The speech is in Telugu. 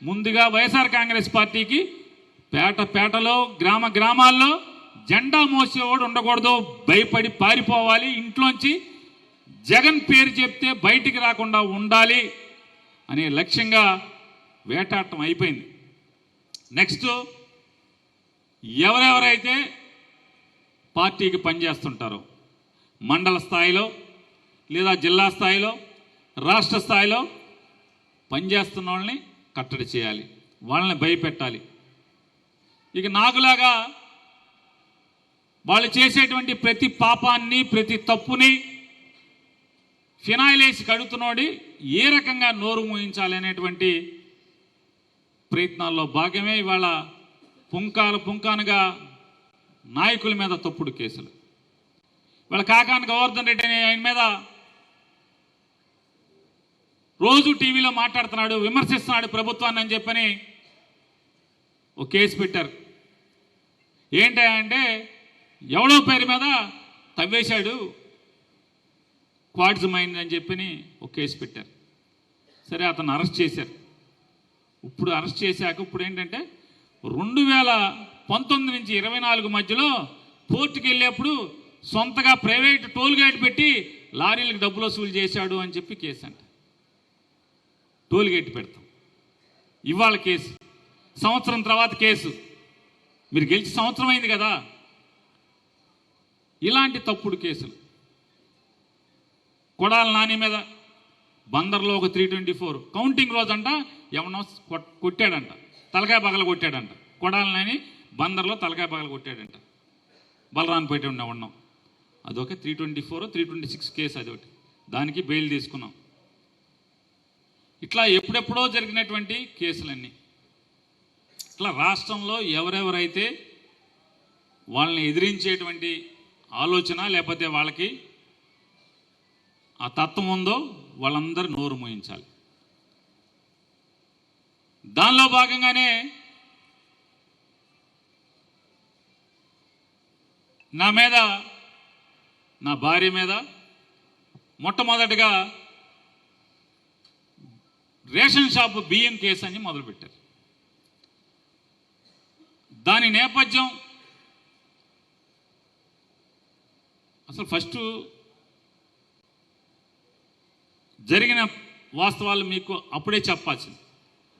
ముందుగా వైఎస్ఆర్ కాంగ్రెస్ పార్టీకి పేటలో గ్రామాల్లో జెండా మోసేవాడు ఉండకూడదు, భయపడి పారిపోవాలి, ఇంట్లోంచి జగన్ పేరు చెప్తే బయటికి రాకుండా ఉండాలి అనే లక్ష్యంగా వేటాడటం అయిపోయింది. నెక్స్ట్, ఎవరెవరైతే పార్టీకి పనిచేస్తుంటారో మండల స్థాయిలో లేదా జిల్లా స్థాయిలో రాష్ట్ర స్థాయిలో పనిచేస్తున్న వాళ్ళని కట్టడి చేయాలి, వాళ్ళని భయపెట్టాలి. ఇక నాకులాగా వాళ్ళు చేసేటువంటి ప్రతి పాపాన్ని ప్రతి తప్పుని ఫినాయిల్ వేసి కడుగుతున్నోడి ఏ రకంగా నోరు మూయించాలి అనేటువంటి ప్రయత్నాల్లో భాగమే ఇవాళ పుంకానుగా నాయకుల మీద తప్పుడు కేసులు. ఇవాళ కాకాని గోవర్ధన్ రెడ్డి అనే ఆయన మీద రోజు టీవీలో మాట్లాడుతున్నాడు, విమర్శిస్తున్నాడు ప్రభుత్వాన్ని అని చెప్పని ఒక కేసు పెట్టారు. ఏంటంటే ఎవడో పేరు మీద తవ్వేశాడు క్వార్ట్జ్ మైన్ అని చెప్పని ఒక కేసు పెట్టారు. సరే, అతను అరెస్ట్ చేశారు. ఇప్పుడు అరెస్ట్ చేశాక ఇప్పుడు ఏంటంటే 2019 నుంచి 24 మధ్యలో పోర్టుకి వెళ్ళేప్పుడు సొంతగా ప్రైవేట్ టోల్ గేట్ పెట్టి లారీలకు డబ్బులు వసూలు చేశాడు అని చెప్పి కేసు అంట. టోల్ గేట్ పెడతాం, ఇవాళ కేసు, సంవత్సరం తర్వాత కేసు. మీరు గెలిచి సంవత్సరం అయింది కదా. ఇలాంటి తప్పుడు కేసులు. కొడాల నాని మీద బందర్లో ఒక 324 కౌంటింగ్ రోజంట ఎవనో కొట్టాడంట, తలకాయ పగల కొట్టాడంట. కొడాల నాని బందర్లో తలకాయ పగల కొట్టాడంట, బలరాన్పేట ఉన్నాం. అదొక 324 326 కేసు, అదొకటి. దానికి బెయిల్ తీసుకున్నాం. ఇట్లా ఎప్పుడెప్పుడో జరిగినటువంటి కేసులన్నీ. ఇట్లా రాష్ట్రంలో ఎవరెవరైతే వాళ్ళని ఎదిరించేటువంటి ఆలోచన లేకపోతే వాళ్ళకి ఆ తత్వం ఉందో వాళ్ళందరూ నోరు మోయించాలి. దానిలో భాగంగానే నా మీద, నా భార్య మీద మొట్టమొదటిగా రేషన్ షాపు బియ్యం కేసు అని మొదలుపెట్టారు. దాని నేపథ్యం అసలు ఫస్ట్ జరిగిన వాస్తవాలు మీకు అప్పుడే చెప్పాల్సింది.